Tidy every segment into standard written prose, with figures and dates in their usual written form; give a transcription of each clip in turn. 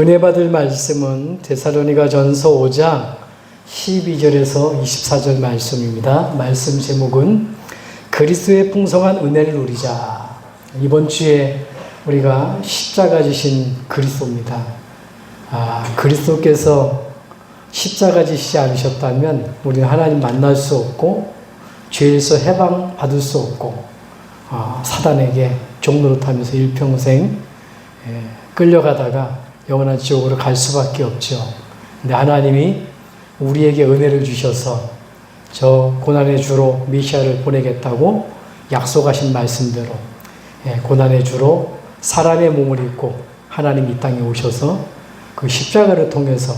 은혜 받을 말씀은 데살로니가전서 5장 12절에서 24절 말씀입니다. 말씀 제목은 그리스도의 풍성한 은혜를 누리자. 이번 주에 우리가 십자가 지신 그리스도입니다. 그리스도께서 십자가 지시지 않으셨다면 우리는 하나님 만날 수 없고 죄에서 해방 받을 수 없고 사단에게 종노릇하면서 일평생 끌려가다가 영원한 지옥으로 갈 수밖에 없죠. 근데 하나님이 우리에게 은혜를 주셔서 저 고난의 주로 메시아를 보내겠다고 약속하신 말씀대로 고난의 주로 사람의 몸을 입고 하나님 이 땅에 오셔서 그 십자가를 통해서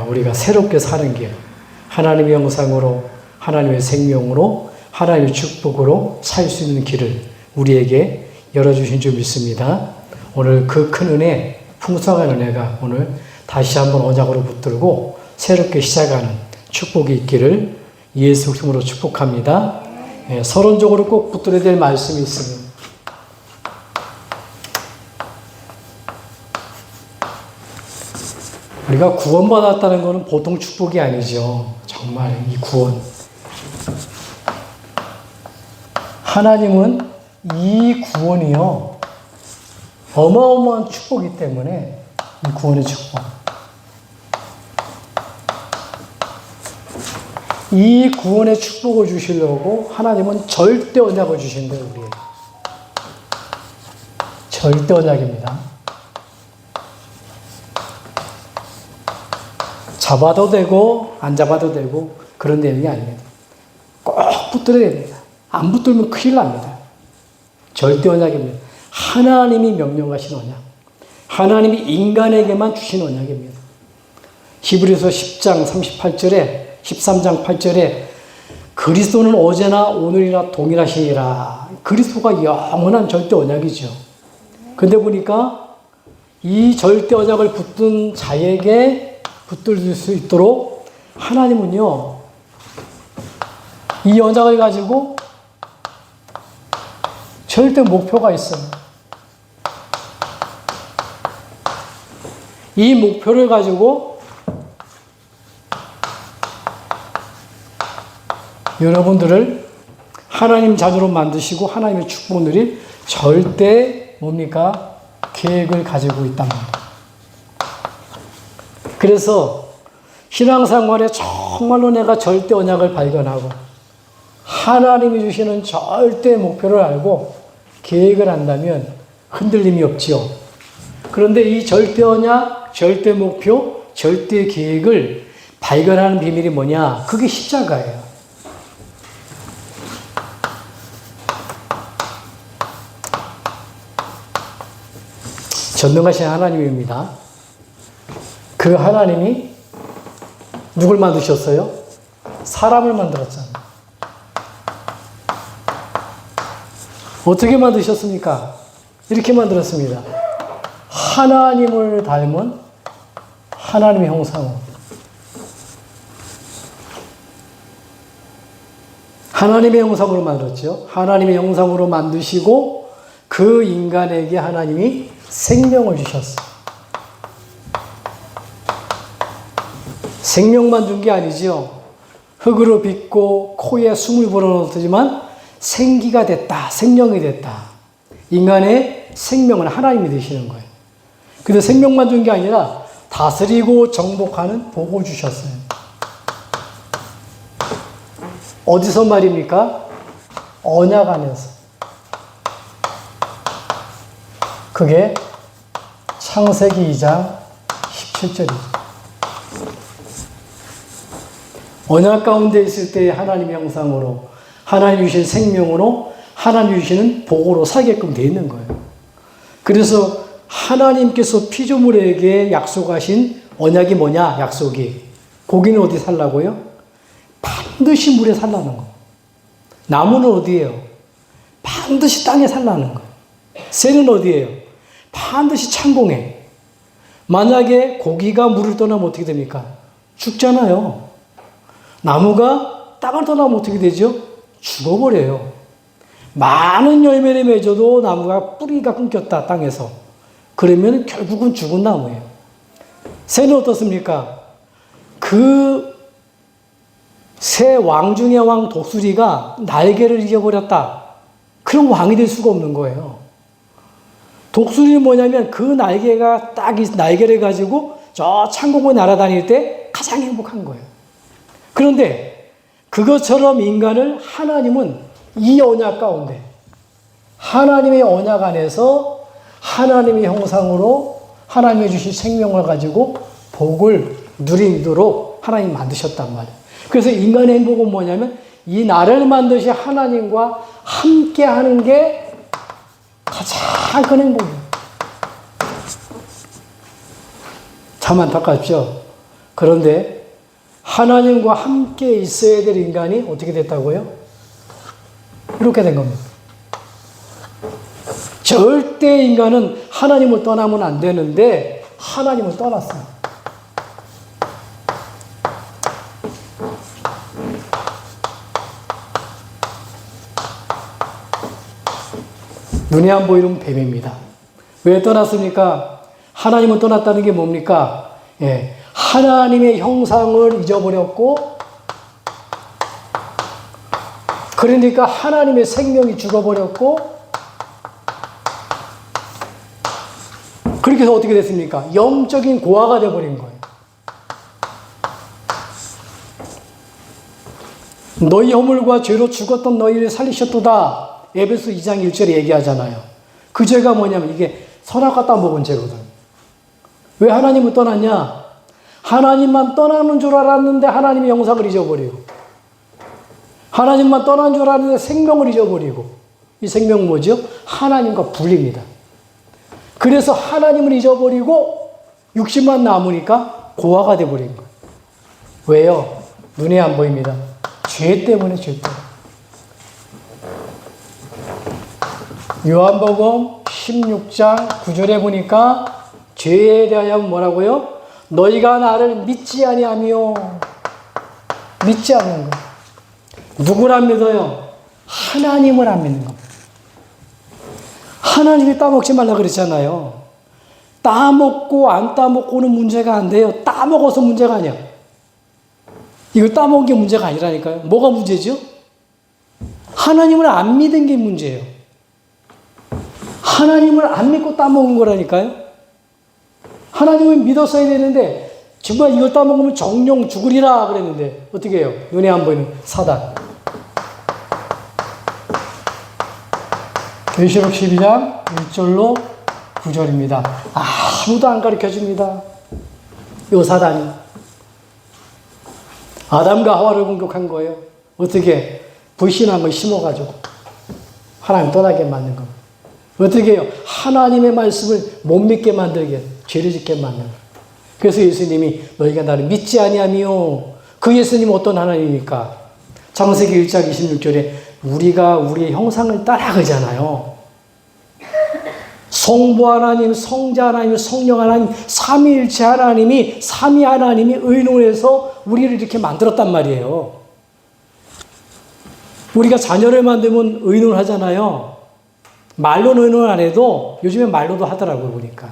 우리가 새롭게 사는 길, 하나님의 형상으로, 하나님의 생명으로, 하나님의 축복으로 살 수 있는 길을 우리에게 열어주신 줄 믿습니다. 오늘 그 큰 은혜, 풍성한 은혜가 오늘 다시 한번 언약으로 붙들고 새롭게 시작하는 축복이 있기를 예수 그리스도로 축복합니다. 서론적으로 꼭 붙들어야 될 말씀이 있습니다. 우리가 구원받았다는 것은 보통 축복이 아니죠. 정말 이 구원. 하나님은 이 구원이요, 어마어마한 축복이기 때문에 이 구원의 축복. 이 구원의 축복을 주시려고 하나님은 절대 언약을 주신대요, 우리에게. 절대 언약입니다. 잡아도 되고 안 잡아도 되고 그런 내용이 아닙니다. 꼭 붙들어야 됩니다. 안 붙들면 큰일 납니다. 절대 언약입니다. 하나님이 명령하신 언약. 하나님이 인간에게만 주신 언약입니다. 히브리서 10장 38절에 13장 8절에 그리스도는 어제나 오늘이나 동일하시니라. 그리스도가 영원한 절대 언약이죠. 근데 보니까 이 절대 언약을 붙든 자에게 붙들 수 있도록 하나님은요, 이 언약을 가지고 절대 목표가 있어요. 이 목표를 가지고 여러분들을 하나님 자녀로 만드시고 하나님의 축복을 누릴 절대 뭡니까? 계획을 가지고 있단 말이에요. 그래서 신앙생활에 정말로 내가 절대 언약을 발견하고 하나님이 주시는 절대 목표를 알고 계획을 한다면 흔들림이 없지요. 그런데 이 절대 언약, 절대 목표, 절대 계획을 발견하는 비밀이 뭐냐? 그게 십자가예요. 전능하신 하나님입니다. 그 하나님이 누굴 만드셨어요? 사람을 만들었잖아요. 어떻게 만드셨습니까? 이렇게 만들었습니다. 하나님을 닮은 하나님의 형상으로. 하나님의 형상으로 만들었죠. 하나님의 형상으로 만드시고 그 인간에게 하나님이 생명을 주셨어요. 생명만 준 게 아니죠. 흙으로 빚고 코에 숨을 불어넣었지만 생기가 됐다. 생명이 됐다. 인간의 생명은 하나님이 되시는 거예요. 근데 생명만 준 게 아니라 다스리고 정복하는 복을 주셨어요. 어디서 말입니까? 언약 안에서. 그게 창세기 2장 17절이죠. 언약 가운데 있을 때 하나님의 형상으로, 하나님이 주신 생명으로, 하나님이 주시는 복으로 살게끔 되어 있는 거예요. 그래서 하나님께서 피조물에게 약속하신 언약이 뭐냐? 약속이. 고기는 어디 살라고요? 반드시 물에 살라는 거. 나무는 어디예요? 반드시 땅에 살라는 거. 새는 어디예요? 반드시 창공에. 만약에 고기가 물을 떠나면 어떻게 됩니까? 죽잖아요. 나무가 땅을 떠나면 어떻게 되죠? 죽어버려요. 많은 열매를 맺어도 나무가 뿌리가 끊겼다, 땅에서. 그러면 결국은 죽은 나무예요. 새는 어떻습니까? 그 새 왕 중의 왕 독수리가 날개를 잊어버렸다. 그럼 왕이 될 수가 없는 거예요. 독수리는 뭐냐면 그 날개가 딱 이 날개를 가지고 저 창공을 날아다닐 때 가장 행복한 거예요. 그런데 그것처럼 인간을 하나님은 이 언약 가운데 하나님의 언약 안에서 하나님의 형상으로 하나님이 주신 생명을 가지고 복을 누리도록 하나님 만드셨단 말이에요. 그래서 인간의 행복은 뭐냐면 이 나를 만드신 하나님과 함께 하는 게 가장 큰 행복이에요. 참 안타깝죠. 그런데 하나님과 함께 있어야 될 인간이 어떻게 됐다고요? 이렇게 된 겁니다. 절대 인간은 하나님을 떠나면 안 되는데 하나님을 떠났어요. 눈에 안 보이는 뱀입니다. 왜 떠났습니까? 하나님을 떠났다는 게 뭡니까? 예, 하나님의 형상을 잊어버렸고, 그러니까 하나님의 생명이 죽어버렸고, 그렇게 해서 어떻게 됐습니까? 영적인 고아가 되어버린 거예요. 너희 허물과 죄로 죽었던 너희를 살리셨도다. 에베소 2장 1절에 얘기하잖아요. 그 죄가 뭐냐면 이게 선악과 따먹은 죄거든. 왜 하나님을 떠났냐? 하나님만 떠나는 줄 알았는데 하나님의 영상을 잊어버리고, 하나님만 떠난 줄 알았는데 생명을 잊어버리고, 이 생명은 뭐죠? 하나님과 분리입니다. 그래서 하나님을 잊어버리고 육신만 남으니까 고아가 되어버린 거예요. 왜요? 눈에 안 보입니다. 죄 때문에, 죄 때문에. 요한복음 16장 9절에 보니까 죄에 대하여 뭐라고요? 너희가 나를 믿지 아니하며, 믿지 않는 거. 누구를 안 믿어요? 하나님을 안 믿는 겁니다. 하나님이 따먹지 말라 그랬잖아요. 따먹고 안 따먹고는 문제가 안 돼요. 따먹어서 문제가 아니야. 이걸 따먹은 게 문제가 아니라니까요. 뭐가 문제죠? 하나님을 안 믿은 게 문제예요. 하나님을 안 믿고 따먹은 거라니까요. 하나님을 믿었어야 되는데 정말 이걸 따먹으면 정령 죽으리라 그랬는데 어떻게 해요? 눈에 안 보이는 사단. 계시록 12장 1절로 9절입니다. 아무도 안 가르쳐줍니다. 요 사단이 아담과 하와를 공격한 거예요. 어떻게? 불신함을 심어가지고 하나님 떠나게 만든 겁니다. 어떻게 해요? 하나님의 말씀을 못 믿게 만들게, 죄를 짓게 만든 거예요. 그래서 예수님이 너희가 나를 믿지 아니하며, 그 예수님은 어떤 하나님입니까? 창세기 1장 26절에 우리가 우리의 형상을 따라가잖아요. 성부 하나님, 성자 하나님, 성령 하나님, 삼위일체 하나님이, 삼위 하나님이 의논해서 우리를 이렇게 만들었단 말이에요. 우리가 자녀를 만들면 의논하잖아요. 말로는 의논 안 해도 요즘에 말로도 하더라고요, 보니까.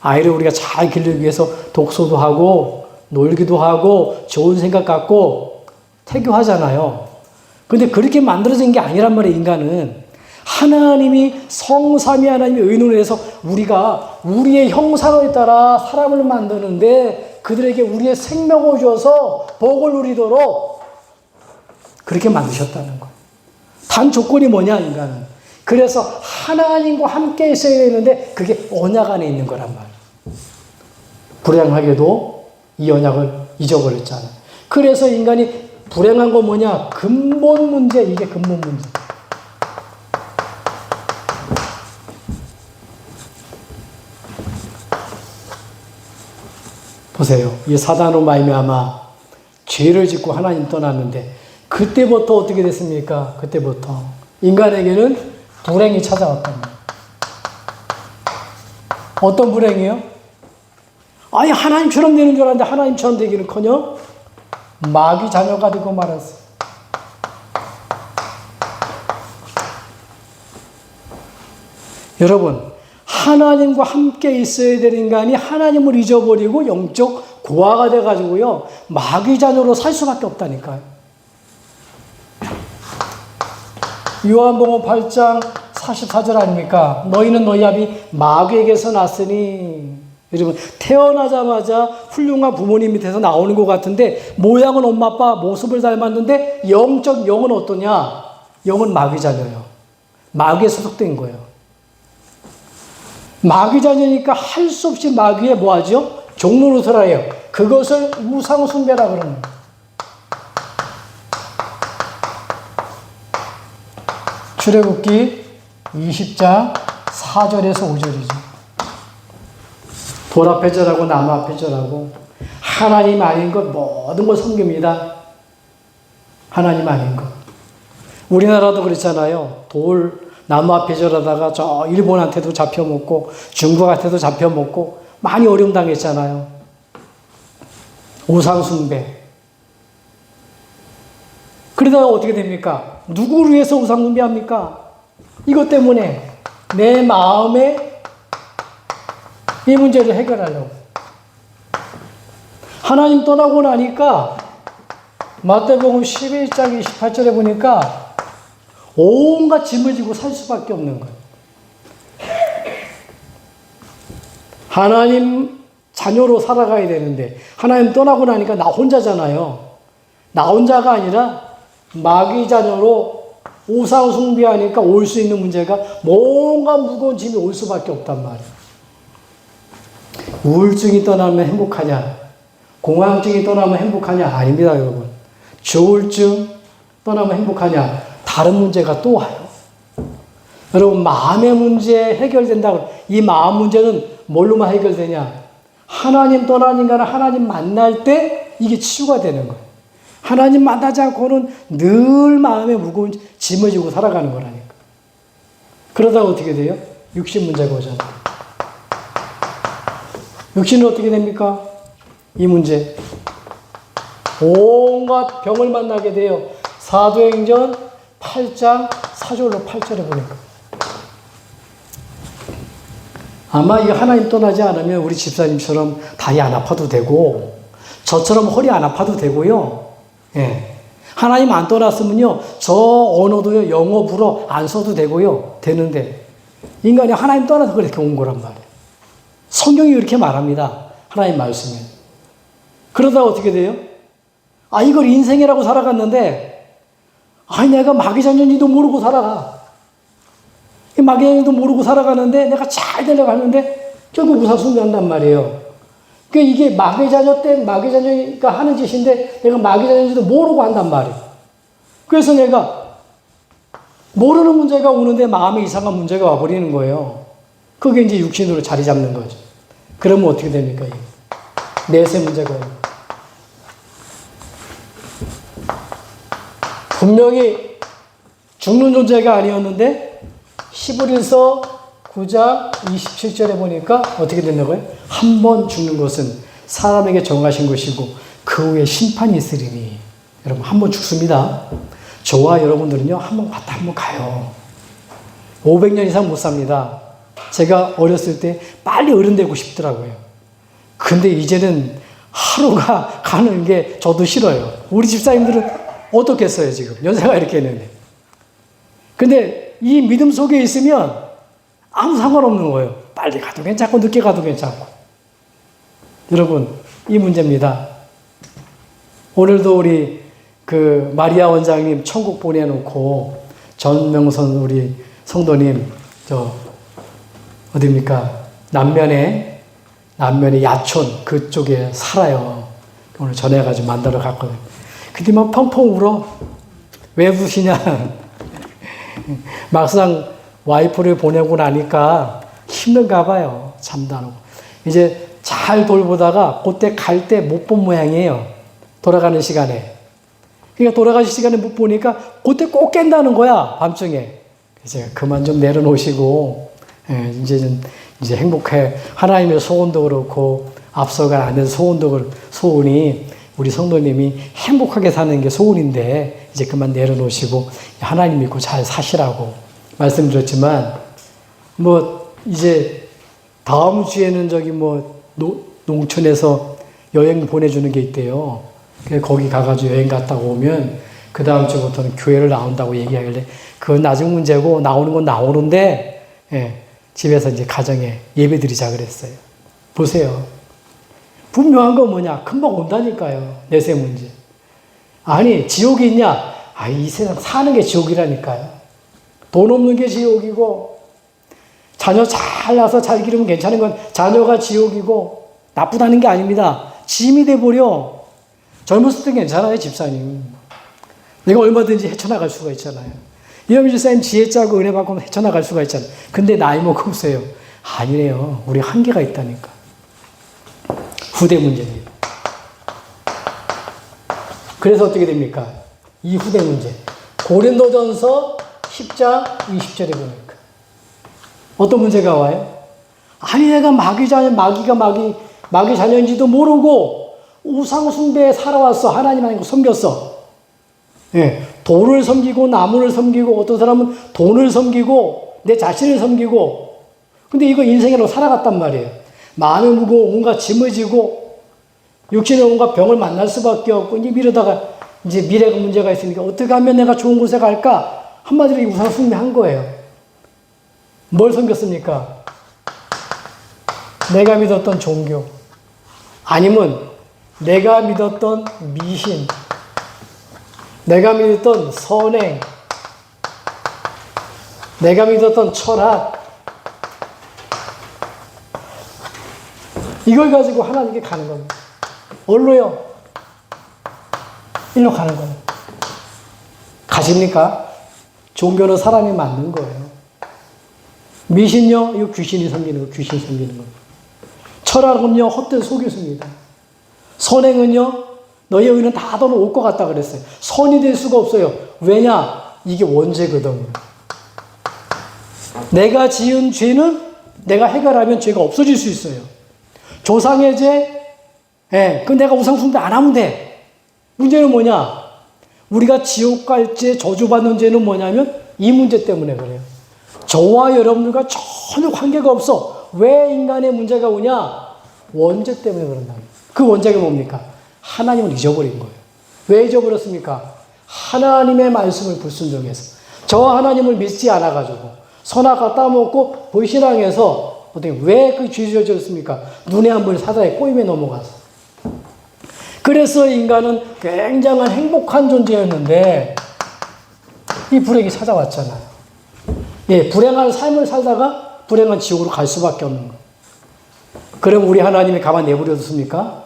아이를 우리가 잘 기르기 위해서 독서도 하고, 놀기도 하고, 좋은 생각 갖고, 태교하잖아요. 근데 그렇게 만들어진 게 아니란 말이에요, 인간은. 하나님이 성삼위 하나님이 의논을 해서 우리가 우리의 형상을 따라 사람을 만드는데 그들에게 우리의 생명을 줘서 복을 누리도록 그렇게 만드셨다는 거예요. 단 조건이 뭐냐, 인간은. 그래서 하나님과 함께 있어야 되는데 그게 언약 안에 있는 거란 말이에요. 불행하게도 이 언약을 잊어버렸잖아요. 그래서 인간이 불행한 건 뭐냐? 근본 문제, 이게 근본 문제. 보세요. 이 사단으로 말미암아 죄를 짓고 하나님 떠났는데 그때부터 어떻게 됐습니까? 그때부터 인간에게는 불행이 찾아왔답니다. 어떤 불행이요? 아니 하나님처럼 되는 줄 알았는데 하나님처럼 되기는커녕 마귀 자녀가 되고 말았어요. 여러분, 하나님과 함께 있어야 될 인간이 하나님을 잊어버리고 영적 고아가 돼가지고요, 마귀 자녀로 살 수밖에 없다니까요. 요한복음 8장 44절 아닙니까? 너희는 너희 아비 마귀에게서 났으니. 여러분, 태어나자마자 훌륭한 부모님 밑에서 나오는 것 같은데 모양은 엄마 아빠 모습을 닮았는데 영적 영은 어떠냐? 영은 마귀 자녀예요. 마귀에 소속된 거예요. 마귀 자녀니까 할 수 없이 마귀에 뭐하죠? 종노릇을 해요. 그것을 우상 숭배라 그러는 거예요. 출애굽기 20장 4절에서 5절이죠. 돌 앞에 절하고 나무 앞에 절하고 하나님 아닌 것 모든 걸 섬깁니다. 하나님 아닌 것. 우리나라도 그렇잖아요. 나무 앞에 절하다가 저 일본한테도 잡혀먹고 중국한테도 잡혀먹고 많이 어려움 당했잖아요. 우상숭배. 그러다가 어떻게 됩니까? 누구를 위해서 우상숭배합니까? 이것 때문에 내 마음에 이 문제를 해결하려고. 하나님 떠나고 나니까 마태복음 11장 28절에 보니까 온갖 짐을 지고 살 수밖에 없는 거예요. 하나님 자녀로 살아가야 되는데 하나님 떠나고 나니까 나 혼자잖아요. 나 혼자가 아니라 마귀 자녀로 우상 숭배하니까 올 수 있는 문제가 뭔가 무거운 짐이 올 수밖에 없단 말이에요. 우울증이 떠나면 행복하냐? 공황증이 떠나면 행복하냐? 아닙니다, 여러분. 조울증 떠나면 행복하냐? 다른 문제가 또 와요. 여러분, 마음의 문제 해결된다고. 이 마음 문제는 뭘로만 해결되냐? 하나님 떠난 인간은 하나님 만날 때 이게 치유가 되는 거예요. 하나님 만나지 않고는 늘 마음에 무거운 짐을 지고 살아가는 거라니까. 그러다가 어떻게 돼요? 육신 문제가 오잖아요. 육신은 어떻게 됩니까? 이 문제. 온갖 병을 만나게 돼요. 사도행전 8장 4절로 8절에 보니까. 아마 이 하나님 떠나지 않으면 우리 집사님처럼 다리 안 아파도 되고, 저처럼 허리 안 아파도 되고요. 예. 하나님 안 떠났으면요, 저 언어도요, 영어, 불어 안 써도 되고요. 되는데, 인간이 하나님 떠나서 그렇게 온 거란 말이에요. 성경이 이렇게 말합니다. 하나님 말씀에. 그러다 어떻게 돼요? 아, 이걸 인생이라고 살아갔는데, 아니, 내가 마귀 자녀인지도 모르고 살아가. 이 마귀 자녀도 모르고 살아가는데, 내가 잘 되려고 하는데, 결국 우상숭배한단 말이에요. 그러니까 이게 마귀 자녀 때, 마귀 자녀가 하는 짓인데, 내가 마귀 자녀인지도 모르고 한단 말이에요. 그래서 내가 모르는 문제가 오는데 마음에 이상한 문제가 와버리는 거예요. 그게 이제 육신으로 자리 잡는 거죠. 그러면 어떻게 됩니까? 내세 문제가 와요. 분명히 죽는 존재가 아니었는데 히브리서 9장 27절에 보니까 어떻게 된다고요? 한 번 죽는 것은 사람에게 정하신 것이고 그 후에 심판이 있으리니. 여러분, 한 번 죽습니다. 저와 여러분들은요, 한 번 왔다 한 번 가요. 500년 이상 못 삽니다. 제가 어렸을 때 빨리 어른 되고 싶더라고요. 근데 이제는 하루가 가는 게 저도 싫어요. 우리 집사님들은 어떻겠어요, 지금? 연세가 이렇게 했는데. 근데 이 믿음 속에 있으면 아무 상관없는 거예요. 빨리 가도 괜찮고, 늦게 가도 괜찮고. 여러분, 이 문제입니다. 오늘도 우리 마리아 원장님 천국 보내놓고 전명선 우리 성도님, 어디입니까? 남면에 야촌 그쪽에 살아요. 오늘 전해가지고 만나러 갔거든요. 근데 막 펑펑 울어. 왜 우시냐? 막상 와이프를 보내고 나니까 힘든가 봐요. 잠도 안 오고. 이제 잘 돌보다가 그때 갈 때 못 본 모양이에요. 돌아가는 시간에. 그러니까 돌아가실 시간에 못 보니까 그때 꼭 깬다는 거야. 밤중에. 이제 그만 좀 내려놓으시고, 이제 행복해. 하나님의 소원도 그렇고, 앞서가 안 된 소원이 우리 성도님이 행복하게 사는 게 소원인데, 이제 그만 내려놓으시고, 하나님 믿고 잘 사시라고 말씀드렸지만, 이제 다음 주에는 농촌에서 여행 보내주는 게 있대요. 그래서 거기 가가지고 여행 갔다 오면 그 다음 주부터는 교회를 나온다고 얘기하길래 그건 나중 문제고 나오는 건 나오는데 집에서 이제 가정에 예배 드리자 그랬어요. 보세요. 분명한 건 뭐냐? 금방 온다니까요. 내세 문제. 아니 지옥이 있냐? 이 세상 사는 게 지옥이라니까요. 돈 없는 게 지옥이고 자녀 잘 낳아서 잘 기르면 괜찮은 건 자녀가 지옥이고 나쁘다는 게 아닙니다. 짐이 돼버려. 젊었을 땐 괜찮아요, 집사님. 내가 얼마든지 헤쳐나갈 수가 있잖아요. 이현미 집사님 지혜 짜고 은혜 받고 헤쳐나갈 수가 있잖아요. 근데 나이 먹으세요. 아니래요. 우리 한계가 있다니까. 후대 문제입니다. 그래서 어떻게 됩니까? 이 후대 문제. 고린도전서 10장 20절에 보니까 어떤 문제가 와요? 아니 내가 마귀 자녀인지도 모르고 우상 숭배에 살아왔어. 하나님 아니고 섬겼어. 돌을 섬기고 나무를 섬기고 어떤 사람은 돈을 섬기고 내 자신을 섬기고 근데 이거 인생으로 살아갔단 말이에요. 마음을 무거워 온갖 짐을 지고 육신의 온갖 병을 만날 수밖에 없고 이러다가 이제 미래가 문제가 있으니까 어떻게 하면 내가 좋은 곳에 갈까? 한마디로 이 우상 숭배한 거예요. 뭘 섬겼습니까? 내가 믿었던 종교 아니면 내가 믿었던 미신 내가 믿었던 선행 내가 믿었던 철학 이걸 가지고 하나님께 가는 겁니다. 어디로요? 일로 가는 거예요. 가십니까? 종교는 사람이 만든 거예요. 미신요? 이거 귀신이 섬기는 거, 귀신 섬기는 거. 철학은요? 헛된 속임수입니다. 선행은요? 너희 의는 다 너는 올 것 같다 그랬어요. 선이 될 수가 없어요. 왜냐? 이게 원죄거든요. 내가 지은 죄는 내가 해결하면 죄가 없어질 수 있어요. 조상의 죄, 그 내가 우상 숭배 안 하면 돼. 문제는 뭐냐? 우리가 지옥 갈 죄, 저주받는 죄는 뭐냐면 이 문제 때문에 그래요. 저와 여러분들과 전혀 관계가 없어. 왜 인간의 문제가 오냐? 원죄 때문에 그런다. 그 원죄가 뭡니까? 하나님을 잊어버린 거예요. 왜 잊어버렸습니까? 하나님의 말씀을 불순종해서. 저 하나님을 믿지 않아가지고 선악과 따먹고 불신앙해서 어떻게 왜 그 죄를 지었습니까? 눈에 안 보이는 사단의 꼬임에 넘어가서. 그래서 인간은 굉장한 행복한 존재였는데 이 불행이 찾아왔잖아요. 불행한 삶을 살다가 불행한 지옥으로 갈 수밖에 없는 거. 그럼 우리 하나님이 가만 내버려뒀습니까?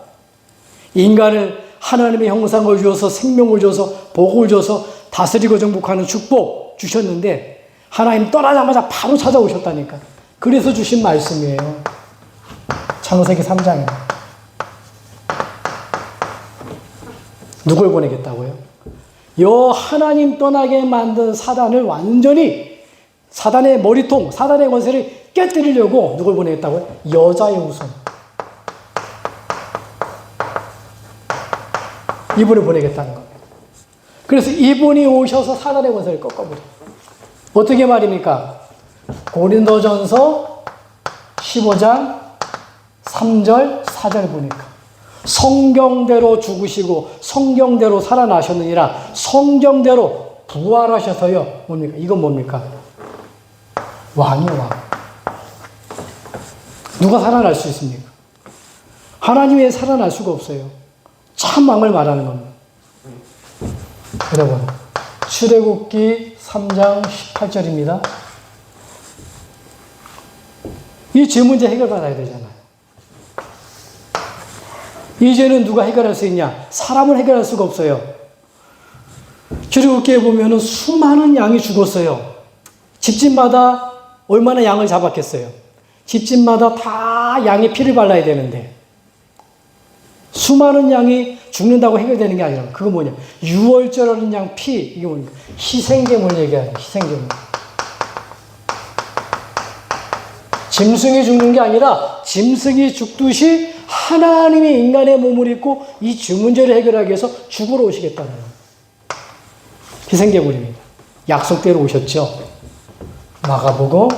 인간을 하나님의 형상을 주어서 생명을 줘서 복을 줘서 다스리고 정복하는 축복 주셨는데 하나님 떠나자마자 바로 찾아오셨다니까. 그래서 주신 말씀이에요. 창세기 3장입니다. 누굴 보내겠다고요? 요 하나님 떠나게 만든 사단을 완전히 사단의 머리통, 사단의 권세를 깨뜨리려고 누굴 보내겠다고요? 여자의 후손. 이분을 보내겠다는 겁니다. 그래서 이분이 오셔서 사단의 권세를 꺾어버려요. 어떻게 말입니까? 고린도전서 15장 3절 4절 보니까 성경대로 죽으시고 성경대로 살아나셨느니라. 성경대로 부활하셔서요. 뭡니까? 이건 뭡니까? 왕이요, 왕. 누가 살아날 수 있습니까? 하나님이 살아날 수가 없어요. 참 왕을 말하는 겁니다. 여러분, 출애굽기 3장 18절입니다. 이 죄 문제 해결받아야 되잖아요. 이 죄는 누가 해결할 수 있냐? 사람을 해결할 수가 없어요. 출애굽기에 보면은 수많은 양이 죽었어요. 집집마다 얼마나 양을 잡았겠어요? 집집마다 다 양의 피를 발라야 되는데 수많은 양이 죽는다고 해결되는 게 아니라 그거 뭐냐? 유월절 어린 양 피, 이게 뭡니까? 희생제물 얘기하는 희생제물. 짐승이 죽는 게 아니라 짐승이 죽듯이 하나님이 인간의 몸을 입고 이 죄 문제를 해결하기 위해서 죽으러 오시겠다는 거예요. 희생제물입니다. 약속대로 오셨죠. 마가복음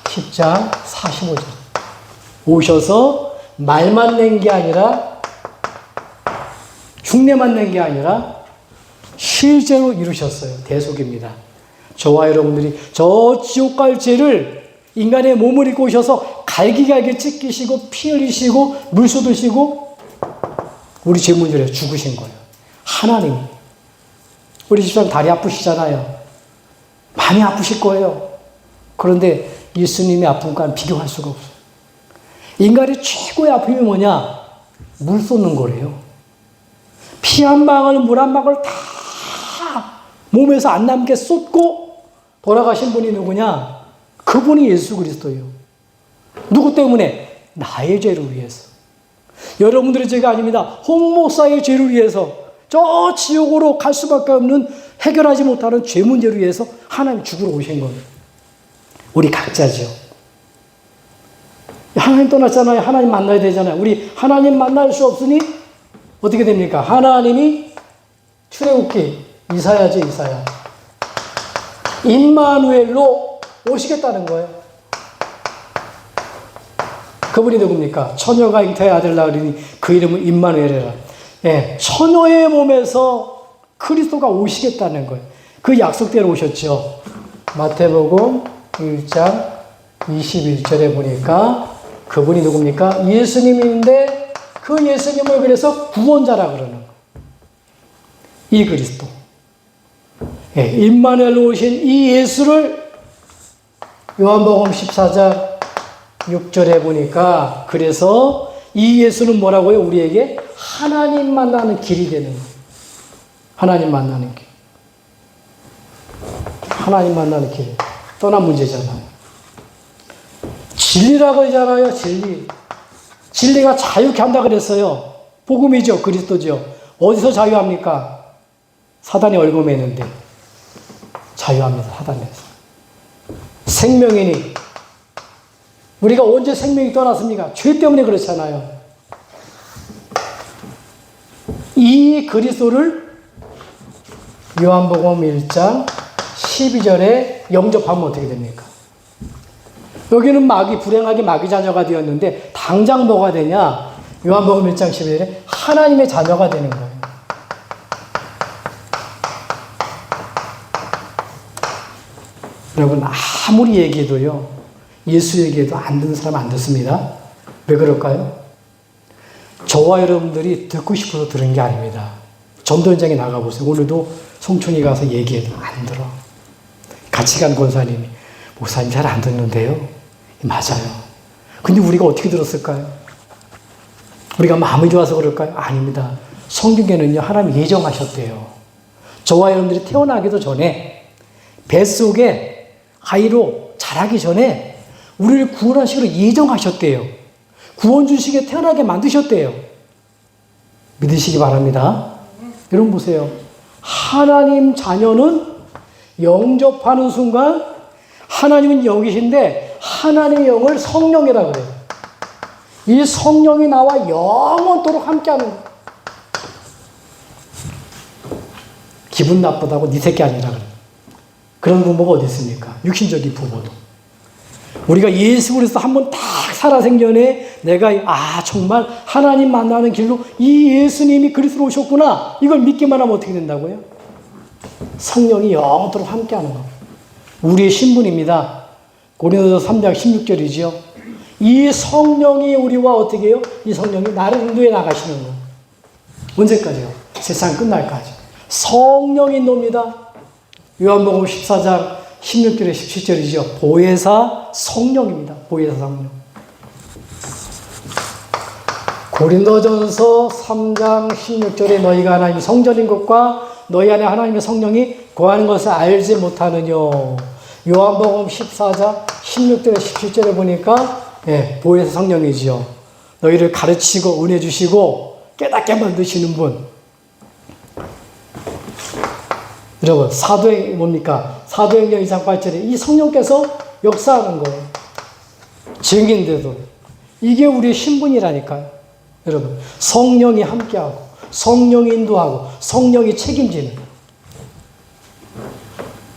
10장 45절. 오셔서 말만 낸 게 아니라 흉내만 낸 게 아니라 실제로 이루셨어요. 대속입니다. 저와 여러분들이 저 지옥 갈 죄를 인간의 몸을 입고 오셔서 갈기갈기 찢기시고 피 흘리시고 물 쏟으시고 우리 죄 문제로 죽으신 거예요. 하나님이. 우리 집사님 다리 아프시잖아요. 많이 아프실 거예요. 그런데 예수님의 아픔과는 비교할 수가 없어요. 인간의 최고의 아픔이 뭐냐? 물 쏟는 거래요. 피 한 방울, 물 한 방울 다 몸에서 안 남게 쏟고 돌아가신 분이 누구냐? 그분이 예수 그리스도예요. 누구 때문에? 나의 죄를 위해서. 여러분들의 죄가 아닙니다. 홍 목사의 죄를 위해서, 저 지옥으로 갈 수밖에 없는 해결하지 못하는 죄 문제를 위해서 하나님 죽으러 오신 거예요. 우리 각자죠. 하나님 떠났잖아요. 하나님 만나야 되잖아요. 우리 하나님 만날 수 없으니 어떻게 됩니까? 하나님이 출애굽기 이사야죠, 이사야. 임마누엘로 오시겠다는 거예요. 그분이 누굽니까? 처녀가 잉태의 아들 낳으리니 그 이름은 임마누엘이라. 예, 처녀의 몸에서 그리스도가 오시겠다는 거예요. 그 약속대로 오셨죠. 마태복음 1장 21절에 보니까 그분이 누굽니까? 예수님인데 그 예수님을 그래서 구원자라 그러는 거예요. 이 그리스도. 예, 임마누엘로 오신 이 예수를 요한복음 14장 6절에 보니까 그래서 이 예수는 뭐라고요? 우리에게 하나님 만나는 길이 되는 거예요. 하나님 만나는 길. 하나님 만나는 길. 떠난 문제잖아요. 진리라고 하잖아요. 진리. 진리가 자유케 한다 그랬어요. 복음이죠. 그리스도죠. 어디서 자유합니까? 사단이 얽어매는데 자유합니다. 사단에서. 생명이니 우리가 언제 생명이 떠났습니까? 죄 때문에 그렇잖아요. 이 그리스도를 요한복음 1장 12절에 영접하면 어떻게 됩니까? 여기는 마귀, 불행하게 마귀 자녀가 되었는데 당장 뭐가 되냐? 요한복음 1장 12절에 하나님의 자녀가 되는 거예요. 여러분 아무리 얘기해도요. 예수 얘기해도 안 듣는 사람 안 듣습니다. 왜 그럴까요? 저와 여러분들이 듣고 싶어서 들은 게 아닙니다. 전도 현장에 나가보세요. 오늘도 송촌이 가서 얘기해도 안 들어. 같이 간 권사님이 목사님 잘 안 듣는데요. 맞아요. 근데 우리가 어떻게 들었을까요? 우리가 마음이 좋아서 그럴까요? 아닙니다. 성경에는요. 하나님이 예정하셨대요. 저와 여러분들이 태어나기도 전에 뱃속에 아이로 자라기 전에 우리를 구원하시기로 예정하셨대요. 구원 주시게 태어나게 만드셨대요. 믿으시기 바랍니다. 여러분 보세요. 하나님 자녀는 영접하는 순간 하나님은 영이신데 하나님의 영을 성령이라고 그래요. 이 성령이 나와 영원토록 함께하는 거예요. 기분 나쁘다고 네 새끼 아니라 그래요. 그런 부모가 어디 있습니까? 육신적인 부모도. 우리가 예수 그리스도 한번 딱 살아생전에 내가 정말 하나님 만나는 길로 이 예수님이 그리스도로 오셨구나. 이걸 믿기만 하면 어떻게 된다고요? 성령이 영원토록 함께하는 거. 우리의 신분입니다. 고린도서 3장 16절이죠. 이 성령이 우리와 어떻게 해요? 이 성령이 나를 인도해 나가시는 거예요. 언제까지요? 세상 끝날까지. 성령이 인도입니다. 요한복음 14장 16절에 17절이죠. 보혜사 성령입니다. 보혜사 성령. 고린도전서 3장 16절에 너희가 하나님 성전인 것과 너희 안에 하나님의 성령이 거하는 것을 알지 못하느냐. 요한복음 14장 16절에 17절에 보니까 보혜사 성령이지요. 너희를 가르치고 은혜 주시고 깨닫게 만드시는 분. 여러분 사도행 뭡니까? 사도행전 2장 8절에 이 성령께서 역사하는 거예요. 증인데도 이게 우리의 신분이라니까요. 여러분 성령이 함께하고 성령이 인도하고 성령이 책임지는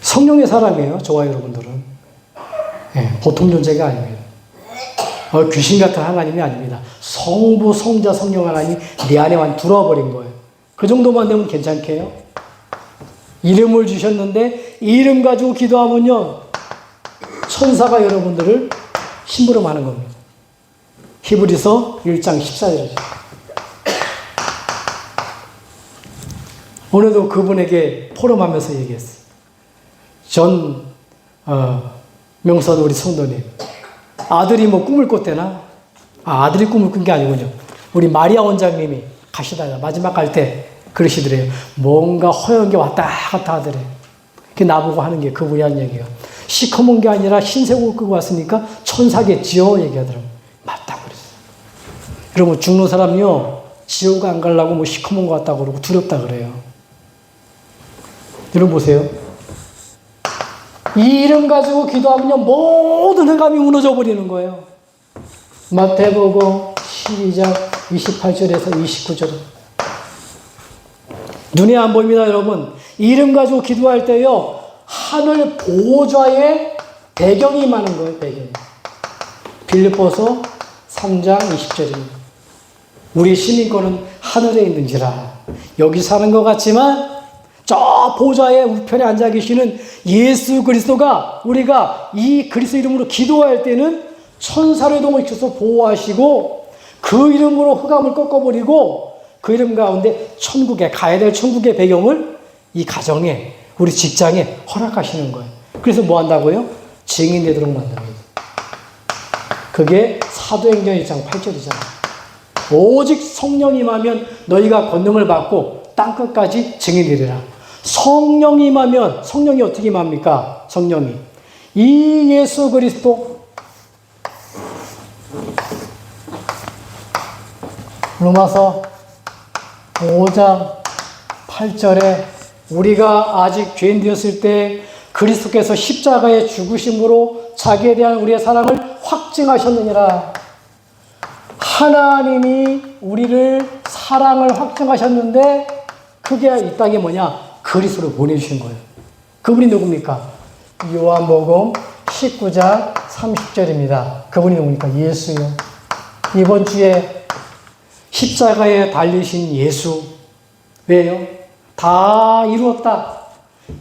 성령의 사람이에요. 저와 여러분들은 보통 존재가 아닙니다. 귀신 같은 하나님이 아닙니다. 성부, 성자, 성령 하나님이 내 안에만 들어와버린 거예요. 그 정도만 되면 괜찮게요. 이름을 주셨는데 이름 가지고 기도하면요, 천사가 여러분들을 심부름하는 겁니다. 히브리서 1장 14절이죠. 오늘도 그분에게 포럼하면서 얘기했어요. 전 명선 우리 성도님, 아들이 뭐 꿈을 꿨대나? 아들이 꿈을 꾼 게 아니군요. 우리 마리아 원장님이 가시다가 마지막 갈 때 그러시더래요. 뭔가 허연 게 왔다 갔다 하더래요. 그게 나보고 하는 게 그분이 하는 얘기가. 시커먼 게 아니라 흰색 옷 끄고 왔으니까 천사겠지요? 얘기하더라고요. 맞다고 그랬어요. 여러분, 죽는 사람이요, 지옥 안 가려고 뭐 시커먼 거 같다고 그러고 두렵다 그래요. 여러분 보세요. 이 이름 가지고 기도하면요, 모든 흑암이 무너져 버리는 거예요. 마태복음 12장 28절에서 29절. 눈에 안 보입니다, 여러분. 이 이름 가지고 기도할 때요, 하늘 보좌에 배경이 많은 거예요, 배경이. 빌립보서 3장 20절입니다. 우리 시민권은 하늘에 있는지라. 여기 사는 것 같지만 저 보좌의 우편에 앉아 계시는 예수 그리스도가, 우리가 이 그리스도 이름으로 기도할 때는 천사를 동원시켜서 보호하시고 그 이름으로 흑암을 꺾어버리고 그 이름 가운데 천국에 가야 될 천국의 배경을 이 가정에, 우리 직장에 허락하시는 거예요. 그래서 뭐 한다고요? 증인 되도록 만듭니다. 그게 사도행전 1장 8절이잖아요. 오직 성령이 임하면 너희가 권능을 받고 땅끝까지 증인되리라. 성령이 임하면, 성령이 어떻게 임합니까? 성령이 이 예수 그리스도, 로마서 5장 8절에 우리가 아직 죄인 되었을 때 그리스도께서 십자가의 죽으심으로 자기에 대한 우리의 사랑을 확증하셨느니라. 하나님이 우리를 사랑을 확증하셨는데 그게 이 땅에 뭐냐? 그리스도를 보내주신 거예요. 그분이 누굽니까? 요한복음 19장 30절입니다. 그분이 누굽니까? 예수요. 이번 주에 십자가에 달리신 예수. 왜요? 다 이루었다.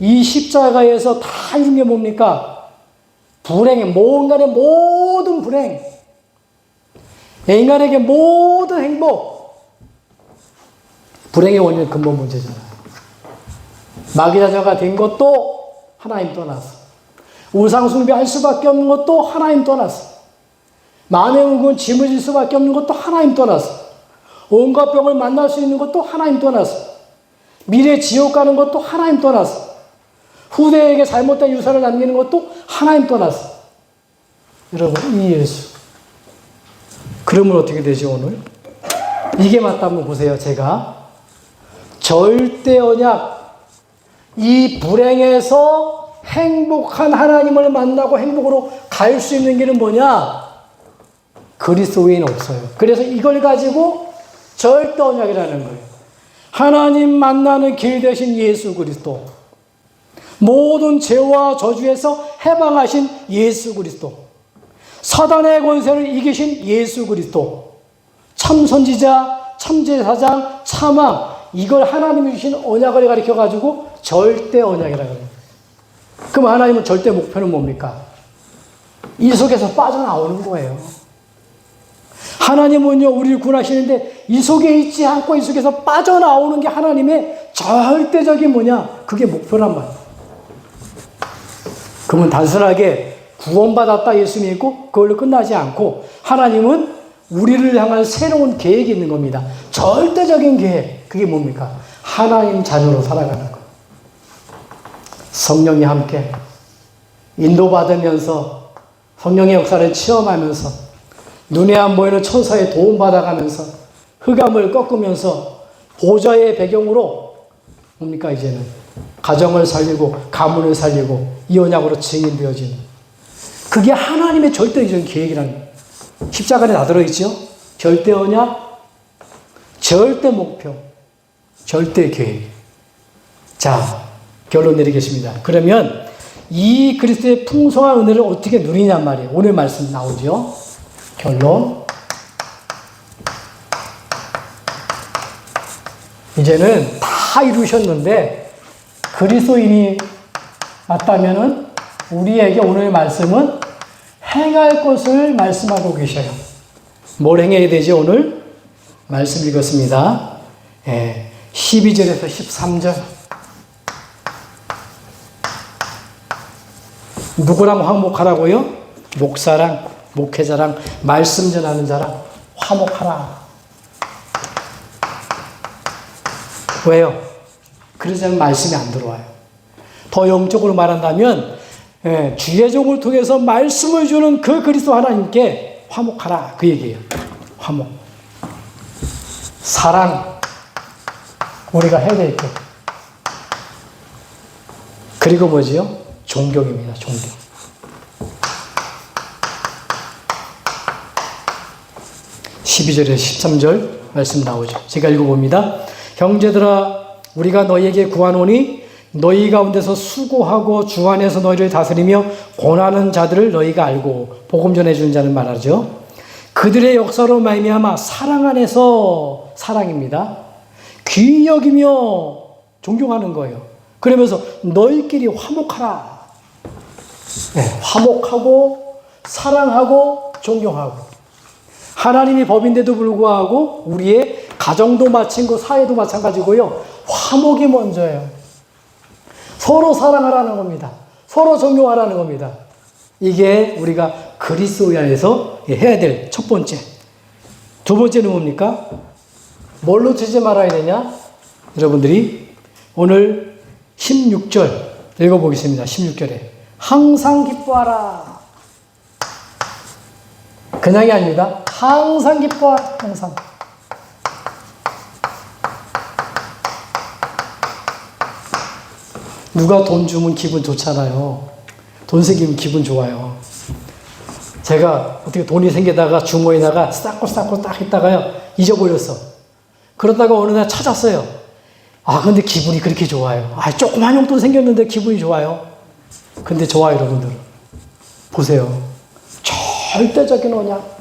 이 십자가에서 다 이룬 게 뭡니까? 불행의, 인간의 모든 불행, 인간에게 모든 행복, 불행의 원인은 근본 문제잖아요. 마귀자녀가 된 것도 하나님 떠나서, 우상 숭배할 수밖에 없는 것도 하나님 떠나서, 만행은 짊어질 수밖에 없는 것도 하나님 떠나서, 온갖 병을 만날 수 있는 것도 하나님 떠나서, 미래 지옥 가는 것도 하나님 떠나서, 후대에게 잘못된 유산을 남기는 것도 하나님 떠나서. 여러분, 이 예수. 그러면 어떻게 되죠, 오늘? 이게 맞다면 보세요. 제가 절대 언약, 이 불행에서 행복한 하나님을 만나고 행복으로 갈 수 있는 길은 뭐냐? 그리스도 외에는 없어요. 그래서 이걸 가지고 절대 언약이라는 거예요. 하나님 만나는 길 대신 예수 그리스도, 모든 죄와 저주에서 해방하신 예수 그리스도, 사단의 권세를 이기신 예수 그리스도, 참선지자, 참제사장, 참왕, 이걸 하나님이 주신 언약을 가리켜가지고 절대 언약이라고 해요. 그럼 하나님은 절대 목표는 뭡니까? 이 속에서 빠져나오는 거예요. 하나님은요, 우리를 구원하시는데 이 속에 있지 않고 이 속에서 빠져나오는 게 하나님의 절대적인 뭐냐? 그게 목표란 말이에요. 그러면 단순하게 구원받았다 예수 믿고 그걸로 끝나지 않고 하나님은 우리를 향한 새로운 계획이 있는 겁니다. 절대적인 계획. 그게 뭡니까? 하나님 자녀로 살아가는 것. 성령이 함께 인도받으면서 성령의 역사를 체험하면서 눈에 안 보이는 천사의 도움받아가면서 흑암을 꺾으면서 보좌의 배경으로 뭡니까? 이제는 가정을 살리고 가문을 살리고 이 언약으로 증인되어지는, 그게 하나님의 절대적인 계획이라는 거예요. 십자가에 다 들어있죠? 절대 언약, 절대 목표, 절대 계획. 자, 결론 내리겠습니다. 그러면 이 그리스도의 풍성한 은혜를 어떻게 누리냔 말이에요. 오늘 말씀 나오죠. 결론. 이제는 다 이루셨는데 그리스도인이 맞다면은 우리에게 오늘 말씀은 행할 것을 말씀하고 계셔요. 뭘 행해야 되지 오늘? 말씀 읽었습니다. 12절에서 13절. 누구랑 화목하라고요? 목사랑, 목회자랑, 말씀 전하는 자랑 화목하라. 왜요? 그러지 않으면 말씀이 안 들어와요. 더 영적으로 말한다면 주의 종을 통해서 말씀을 주는 그 그리스도 하나님께 화목하라 그 얘기예요. 화목. 사랑 우리가 해야 될 것. 그리고 뭐지요? 존경입니다. 존경. (12절에서) (13절) 말씀 나오죠. 제가 읽어봅니다. 형제들아 우리가 너희에게 구하노니 너희 가운데서 수고하고 주 안에서 너희를 다스리며 권하는 자들을 너희가 알고 복음 전해주는 자는 말하죠. 그들의 역사로 말미암아 사랑 안에서 사랑입니다. 귀히 여기며 존경하는 거예요. 그러면서 너희끼리 화목하라. 화목하고 사랑하고 존경하고 하나님이 법인데도 불구하고 우리의 가정도 마찬가지고 사회도 마찬가지고요. 화목이 먼저예요. 서로 사랑하라는 겁니다. 서로 존경하라는 겁니다. 이게 우리가 그리스도 안에서 해야 될 첫 번째. 두 번째는 뭡니까? 뭘로 치지 말아야 되냐? 여러분들이 오늘 16절 읽어보겠습니다. 16절에 항상 기뻐하라. 그냥이 아닙니다. 항상 기뻐하라. 항상. 누가 돈 주면 기분 좋잖아요. 돈 생기면 기분 좋아요. 제가 어떻게 돈이 생기다가 주머니에다가 쌓고 딱 했다가요. 잊어버렸어. 그러다가 어느 날 찾았어요. 근데 기분이 그렇게 좋아요. 조그만 용돈 생겼는데 기분이 좋아요. 근데 좋아요, 여러분들. 보세요. 절대적인 언약.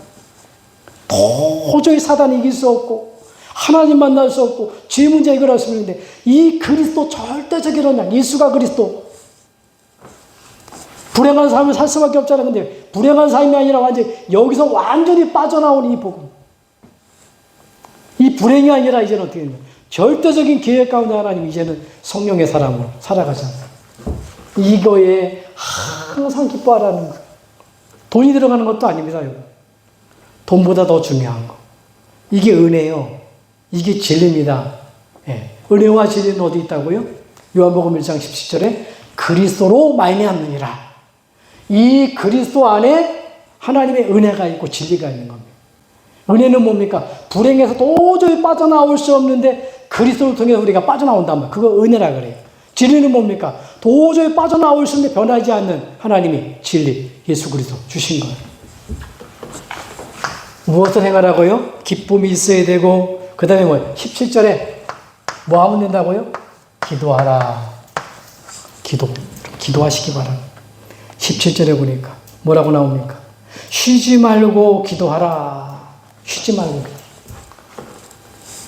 도저히 사단이 이길 수 없고 하나님 만날 수 없고 죄 문제 해결할 수 없는데 이 그리스도 절대적인 언약, 예수가 그리스도. 불행한 삶을 살 수밖에 없잖아. 근데 불행한 삶이 아니라 여기서 완전히 빠져나오는 이 복음. 이 불행이 아니라 이제는 어떻게 되냐. 절대적인 계획 가운데 하나님 이제는 성령의 사람으로 살아가잖아. 이거에 항상 기뻐하라는 거. 돈이 들어가는 것도 아닙니다, 여러분. 돈보다 더 중요한 거. 이게 은혜요. 이게 진리입니다. 은혜와 진리는 어디 있다고요? 요한복음 1장 17절에 그리스도로 말미암느니라. 이 그리스도 안에 하나님의 은혜가 있고 진리가 있는 겁니다. 은혜는 뭡니까? 불행해서 도저히 빠져나올 수 없는데 그리스도를 통해서 우리가 빠져나온다면 그거 은혜라 그래요. 진리는 뭡니까? 도저히 빠져나올 수 있는데 변하지 않는 하나님이 진리, 예수 그리스도 주신 거예요. 무엇을 행하라고요? 기쁨이 있어야 되고 그 다음에 17절에 뭐 하면 된다고요? 기도하라. 기도하시기 바랍니다. 17절에 보니까 뭐라고 나옵니까? 쉬지 말고 기도하라. 쉬지 말고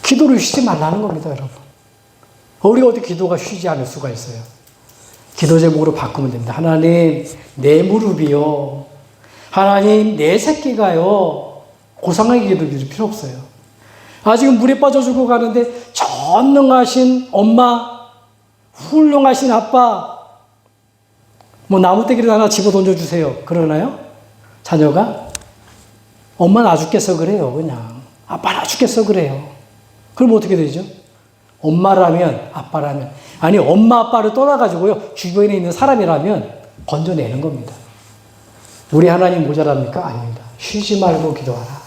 기도를 쉬지 말라는 겁니다, 여러분. 우리가 어떻게 기도가 쉬지 않을 수가 있어요? 기도 제목으로 바꾸면 됩니다. 하나님, 내 무릎이요. 하나님, 내 새끼가요. 고상하게 기도드릴 필요 없어요. 지금 물에 빠져 죽어가는데 전능하신 엄마, 훌륭하신 아빠, 나무떼기를 하나 집어 던져주세요. 그러나요? 자녀가? 엄마 나 죽겠어 그래요. 그냥. 아빠 나 죽겠어 그래요. 그럼 어떻게 되죠? 엄마라면, 아빠라면, 엄마, 아빠를 떠나가지고요, 주변에 있는 사람이라면 건져내는 겁니다. 우리 하나님 모자랍니까? 아닙니다. 쉬지 말고 기도하라.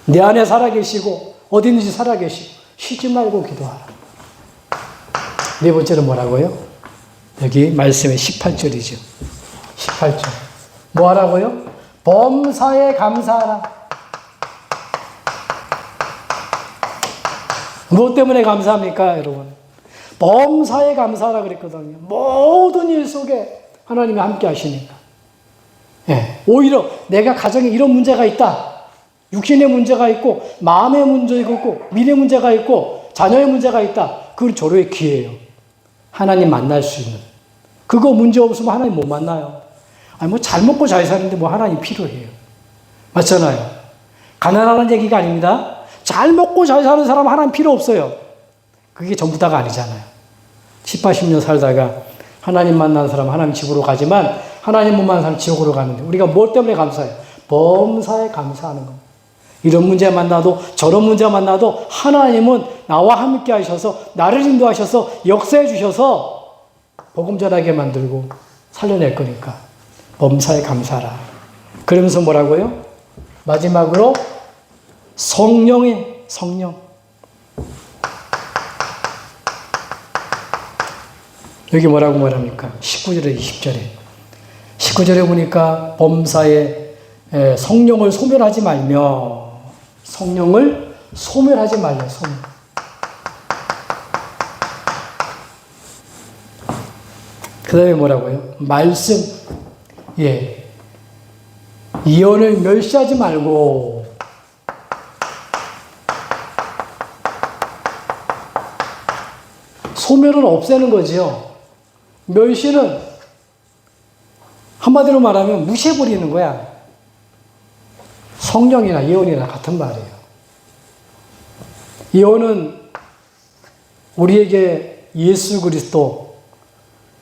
내 안에 살아계시고, 어디든지 살아계시고, 쉬지 말고 기도하라. 네 번째는 뭐라고요? 여기 말씀의 18절이죠. 18절. 뭐 하라고요? 범사에 감사하라. 무엇 때문에 감사합니까, 여러분? 범사에 감사하라 그랬거든요. 모든 일 속에 하나님이 함께 하시니까. 오히려 내가 가정에 이런 문제가 있다. 육신의 문제가 있고 마음의 문제가 있고 미래 문제가 있고 자녀의 문제가 있다. 그건 절호의 기회예요. 하나님 만날 수 있는. 그거 문제 없으면 하나님 못 만나요. 아니 뭐 잘 먹고 잘 사는데 뭐 하나님 필요해요. 맞잖아요. 가난하는 얘기가 아닙니다. 잘 먹고 잘 사는 사람 하나님 필요 없어요. 그게 전부 다가 아니잖아요. 10, 80년 살다가 하나님 만난 사람 하나님 집으로 가지만 하나님 못 만난 사람 지옥으로 가는데 우리가 뭐 때문에 감사해요? 범사에 감사하는 겁니다. 이런 문제 만나도 저런 문제 만나도 하나님은 나와 함께 하셔서 나를 인도하셔서 역사해 주셔서 복음 전하게 만들고 살려낼 거니까 범사에 감사하라. 그러면서 뭐라고요? 마지막으로 성령의 성령. 여기 뭐라고 말합니까? 19절에 20절에. 19절에 보니까 범사에 성령을 소멸하지 말며 성령을 소멸하지 말며 소멸. 그 다음에 뭐라고요? 말씀. 예. 예언을 멸시하지 말고 소멸은 없애는 거지요. 멸시는 한마디로 말하면 무시해버리는 거야. 성령이나 예언이나 같은 말이에요. 예언은 우리에게 예수 그리스도,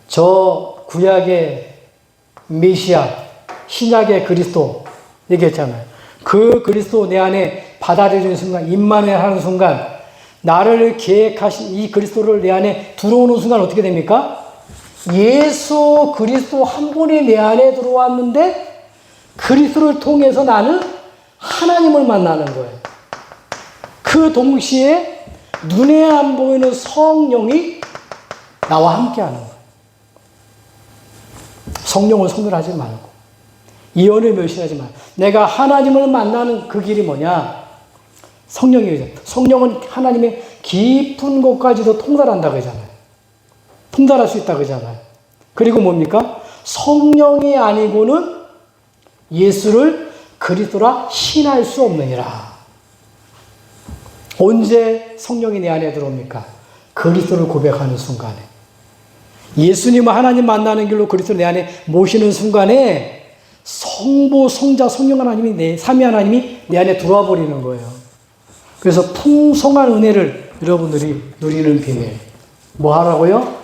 저 구약의 메시아, 신약의 그리스도 얘기했잖아요. 그 그리스도 내 안에 받아들이는 순간, 임마누엘 하는 순간, 나를 계획하신 이 그리스도를 내 안에 들어오는 순간 어떻게 됩니까? 예수 그리스도 한 분이 내 안에 들어왔는데 그리스도를 통해서 나는 하나님을 만나는 거예요. 그 동시에 눈에 안 보이는 성령이 나와 함께 하는 거예요. 성령을 소멸하지 말고 예언을 멸시하지 말고 내가 하나님을 만나는 그 길이 뭐냐? 성령이죠. 성령은 하나님의 깊은 곳까지도 통달한다 그러잖아요. 통달할 수 있다 그러잖아요. 그리고 뭡니까? 성령이 아니고는 예수를 그리스도라 신할 수 없느니라. 언제 성령이 내 안에 들어옵니까? 그리스도를 고백하는 순간에. 예수님을 하나님 만나는 길로 그리스도를 내 안에 모시는 순간에 성부, 성자, 성령 하나님이 삼위 하나님이 내 안에 들어와 버리는 거예요. 그래서 풍성한 은혜를 여러분들이 누리는 비밀. 뭐 하라고요?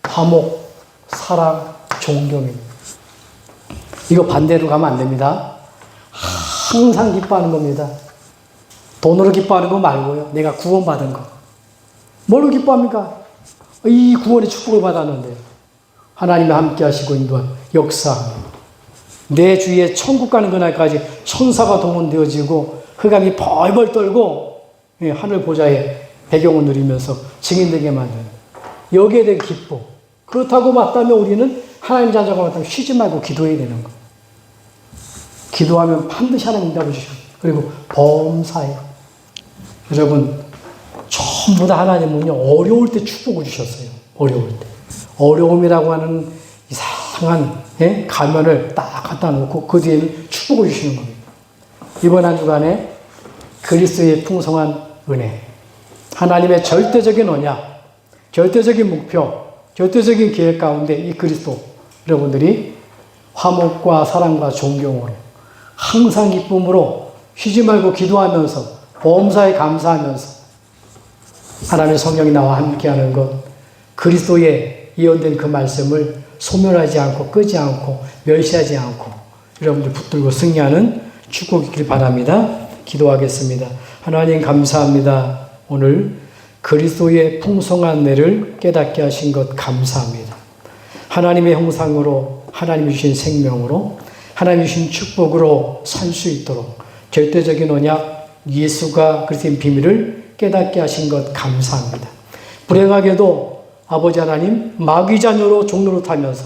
화목, 사랑, 존경입니다. 이거 반대로 가면 안 됩니다. 항상 기뻐하는 겁니다. 돈으로 기뻐하는 거 말고요. 내가 구원받은 거. 뭘로 기뻐합니까? 이 구원의 축복을 받았는데 하나님이 함께 하시고 인도한 역사합니다. 내 주위에 천국 가는 그날까지 천사가 동원되어지고 흑암이 벌벌 떨고 하늘 보좌의 배경을 누리면서 증인되게 만드는 여기에 대해 기뻐. 그렇다고 맞다면 우리는 하나님 자녀가 맞다면 쉬지 말고 기도해야 되는 거. 기도하면 반드시 하나님 응답을 주셔. 그리고 범사에 여러분 전부 다 하나님은요 어려울 때 축복을 주셨어요. 어려울 때 어려움이라고 하는 이상한 가면을 딱 갖다 놓고 그 뒤에는 축복을 주시는 겁니다. 이번 한 주간에 그리스도의 풍성한 은혜, 하나님의 절대적인 언약, 절대적인 목표, 절대적인 계획 가운데 이 그리스도 여러분들이 화목과 사랑과 존경으로 항상 기쁨으로 쉬지 말고 기도하면서 범사에 감사하면서 하나님의 성령이 나와 함께하는 것, 그리스도의 예언된 그 말씀을 소멸하지 않고 끄지 않고 멸시하지 않고 여러분들 붙들고 승리하는 축복이길 바랍니다. 기도하겠습니다. 하나님 감사합니다. 오늘 그리스도의 풍성한 은혜를 깨닫게 하신 것 감사합니다. 하나님의 형상으로 하나님이 주신 생명으로 하나님이 주신 축복으로 살 수 있도록 절대적인 언약 예수가 그리스도의 비밀을 깨닫게 하신 것 감사합니다. 불행하게도 아버지 하나님 마귀 자녀로 종로로 타면서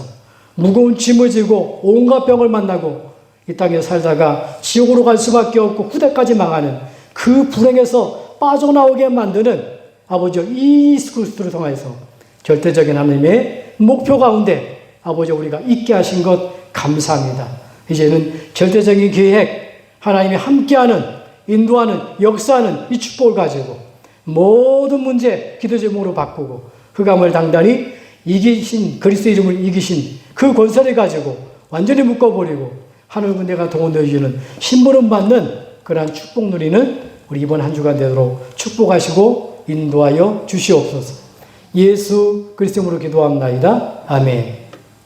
무거운 짐을 지고 온갖 병을 만나고 이 땅에 살다가 지옥으로 갈 수밖에 없고 후대까지 망하는 그 불행에서 빠져나오게 만드는 아버지 예수 그리스도를 통해서 절대적인 하나님의 목표 가운데 아버지 우리가 있게 하신 것 감사합니다. 이제는 절대적인 계획 하나님이 함께하는, 인도하는, 역사하는 이 축복을 가지고 모든 문제 기도 제목으로 바꾸고 흑암을 단단히 이기신, 그리스도 이름을 이기신 그 권세를 가지고 완전히 묶어버리고 하늘 군대가 동원되어주는 심부름 받는 그러한 축복 누리는 우리 이번 한 주간 되도록 축복하시고 인도하여 주시옵소서. 예수 그리스도 이름으로 기도합나이다. 아멘.